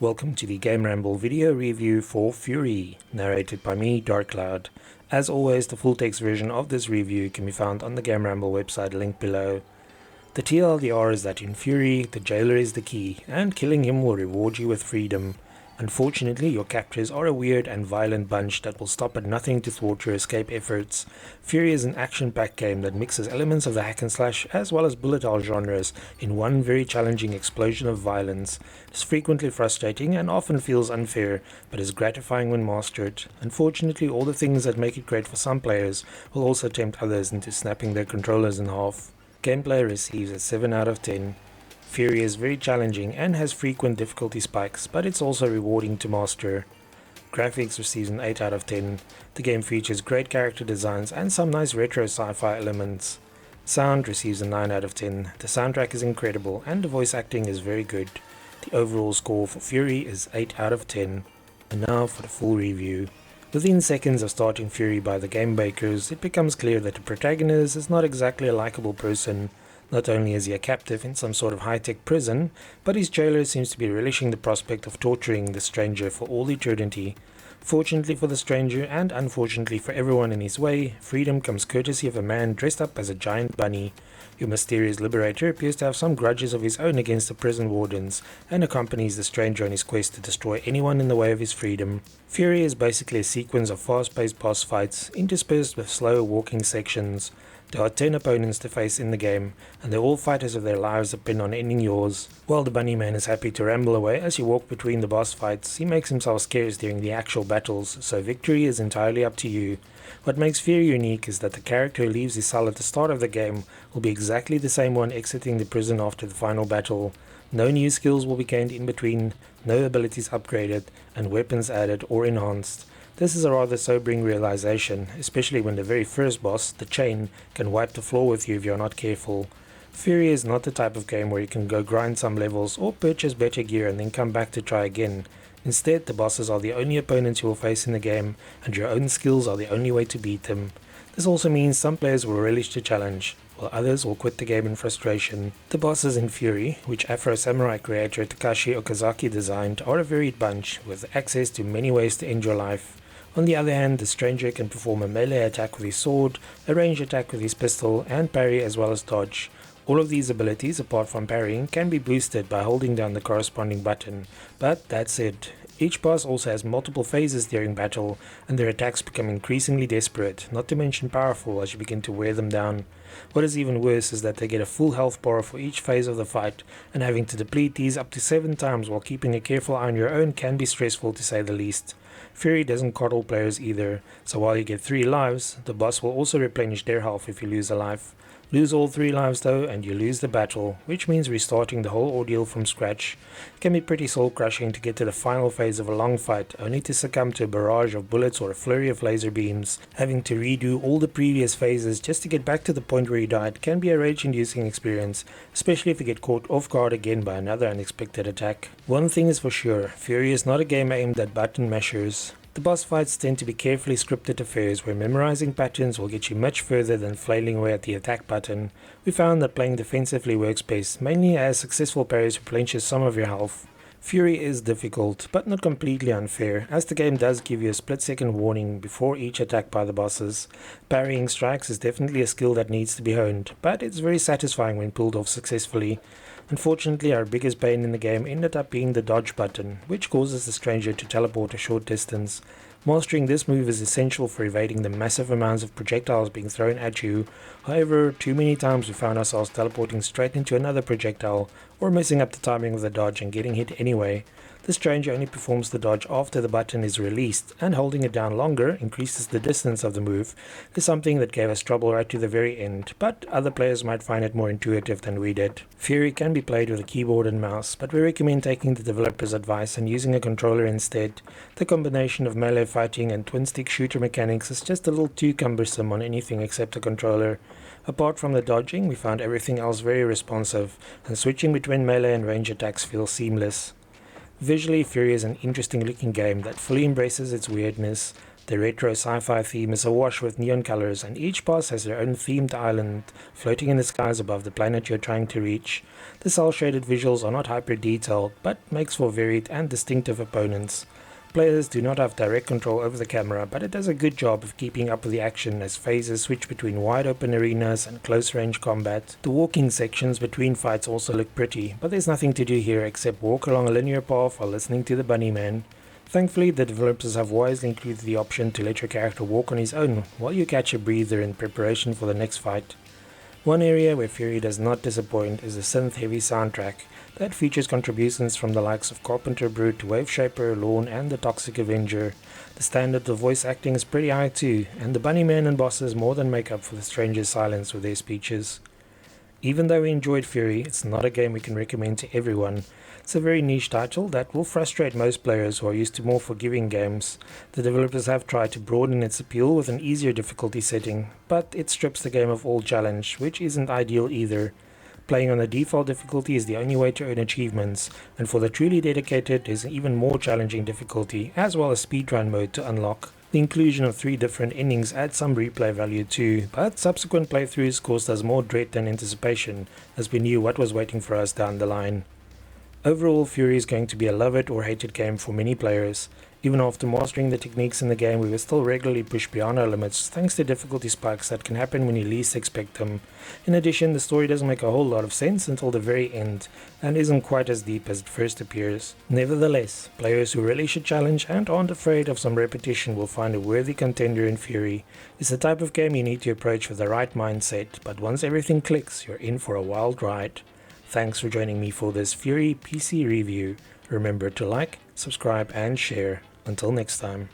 Welcome to the GameRamble video review for Furi, narrated by me, Darkcloud. As always, the full text version of this review can be found on the GameRamble website linked below. The TLDR is that in Furi, the jailer is the key, and killing him will reward you with freedom. Unfortunately, your captors are a weird and violent bunch that will stop at nothing to thwart your escape efforts. Furi is an action-packed game that mixes elements of the hack and slash as well as bullet hell genres in one very challenging explosion of violence. It is frequently frustrating and often feels unfair, but is gratifying when mastered. Unfortunately, all the things that make it great for some players will also tempt others into snapping their controllers in half. Gameplay receives a 7 out of 10. Furi is very challenging and has frequent difficulty spikes, but it's also rewarding to master. Graphics receives an 8 out of 10. The game features great character designs and some nice retro sci-fi elements. Sound receives a 9 out of 10. The soundtrack is incredible and the voice acting is very good. The overall score for Furi is 8 out of 10. And now for the full review. Within seconds of starting Furi by the game makers, it becomes clear that the protagonist is not exactly a likable person. Not only is he a captive in some sort of high-tech prison, but his jailer seems to be relishing the prospect of torturing the stranger for all eternity. Fortunately for the stranger, and unfortunately for everyone in his way, freedom comes courtesy of a man dressed up as a giant bunny. Your mysterious liberator appears to have some grudges of his own against the prison wardens, and accompanies the stranger on his quest to destroy anyone in the way of his freedom. Furi is basically a sequence of fast-paced boss fights, interspersed with slow walking sections. There are 10 opponents to face in the game, and they're all fighters of their lives depend on ending yours. While the bunny man is happy to ramble away as you walk between the boss fights, he makes himself scarce during the actual battles, so victory is entirely up to you. What makes Furi unique is that the character who leaves his cell at the start of the game will be exactly the same one exiting the prison after the final battle. No new skills will be gained in between, no abilities upgraded, and weapons added or enhanced. This is a rather sobering realization, especially when the very first boss, the Chain, can wipe the floor with you if you're not careful. Furi is not the type of game where you can go grind some levels or purchase better gear and then come back to try again. Instead, the bosses are the only opponents you will face in the game, and your own skills are the only way to beat them. This also means some players will relish the challenge, while others will quit the game in frustration. The bosses in Furi, which Afro Samurai creator Takashi Okazaki designed, are a varied bunch, with access to many ways to end your life. On the other hand, the stranger can perform a melee attack with his sword, a ranged attack with his pistol, and parry as well as dodge. All of these abilities, apart from parrying, can be boosted by holding down the corresponding button, but that's it. Each boss also has multiple phases during battle, and their attacks become increasingly desperate, not to mention powerful as you begin to wear them down. What is even worse is that they get a full health bar for each phase of the fight, and having to deplete these up to 7 times while keeping a careful eye on your own can be stressful to say the least. Furi doesn't coddle players either, so while you get 3 lives, the boss will also replenish their health if you lose a life. Lose all 3 lives though and you lose the battle, which means restarting the whole ordeal from scratch. It can be pretty soul crushing to get to the final phase of a long fight only to succumb to a barrage of bullets or a flurry of laser beams. Having to redo all the previous phases just to get back to the point where you died can be a rage-inducing experience, especially if you get caught off guard again by another unexpected attack. One thing is for sure, Furi is not a game aimed at button mashers. The boss fights tend to be carefully scripted affairs where memorizing patterns will get you much further than flailing away at the attack button. We found that playing defensively works best, mainly as successful parries replenishes some of your health. Furi is difficult, but not completely unfair, as the game does give you a split-second warning before each attack by the bosses. Parrying strikes is definitely a skill that needs to be honed, but it's very satisfying when pulled off successfully. Unfortunately, our biggest pain in the game ended up being the dodge button, which causes the stranger to teleport a short distance. Mastering this move is essential for evading the massive amounts of projectiles being thrown at you. However, too many times we found ourselves teleporting straight into another projectile, or messing up the timing of the dodge and getting hit anyway. The stranger only performs the dodge after the button is released, and holding it down longer increases the distance of the move. This is something that gave us trouble right to the very end, but other players might find it more intuitive than we did. Furi can be played with a keyboard and mouse, but we recommend taking the developer's advice and using a controller instead. The combination of melee fighting and twin-stick shooter mechanics is just a little too cumbersome on anything except a controller. Apart from the dodging, we found everything else very responsive, and switching between melee and range attacks feels seamless. Visually, Furi is an interesting looking game that fully embraces its weirdness. The retro sci-fi theme is awash with neon colors, and each boss has their own themed island floating in the skies above the planet you're trying to reach. The cel-shaded visuals are not hyper-detailed, but makes for varied and distinctive opponents. Players do not have direct control over the camera, but it does a good job of keeping up with the action as phases switch between wide-open arenas and close-range combat. The walking sections between fights also look pretty, but there's nothing to do here except walk along a linear path while listening to the Bunnyman. Thankfully, the developers have wisely included the option to let your character walk on his own while you catch a breather in preparation for the next fight. One area where Furi does not disappoint is the synth-heavy soundtrack that features contributions from the likes of Carpenter Brute, Waveshaper, Lorne and the Toxic Avenger. The standard of voice acting is pretty high too, and the Bunnymen and bosses more than make up for the stranger's silence with their speeches. Even though we enjoyed Furi, it's not a game we can recommend to everyone. It's a very niche title that will frustrate most players who are used to more forgiving games. The developers have tried to broaden its appeal with an easier difficulty setting, but it strips the game of all challenge, which isn't ideal either. Playing on the default difficulty is the only way to earn achievements, and for the truly dedicated there's an even more challenging difficulty, as well as speedrun mode to unlock. The inclusion of 3 different endings adds some replay value too, but subsequent playthroughs caused us more dread than anticipation, as we knew what was waiting for us down the line. Overall, Furi is going to be a love it or hate it game for many players. Even after mastering the techniques in the game, we were still regularly pushed beyond our limits thanks to difficulty spikes that can happen when you least expect them. In addition, the story doesn't make a whole lot of sense until the very end, and isn't quite as deep as it first appears. Nevertheless, players who really should challenge and aren't afraid of some repetition will find a worthy contender in Furi. It's the type of game you need to approach with the right mindset, but once everything clicks, you're in for a wild ride. Thanks for joining me for this Furi PC review. Remember to like, subscribe and share. Until next time.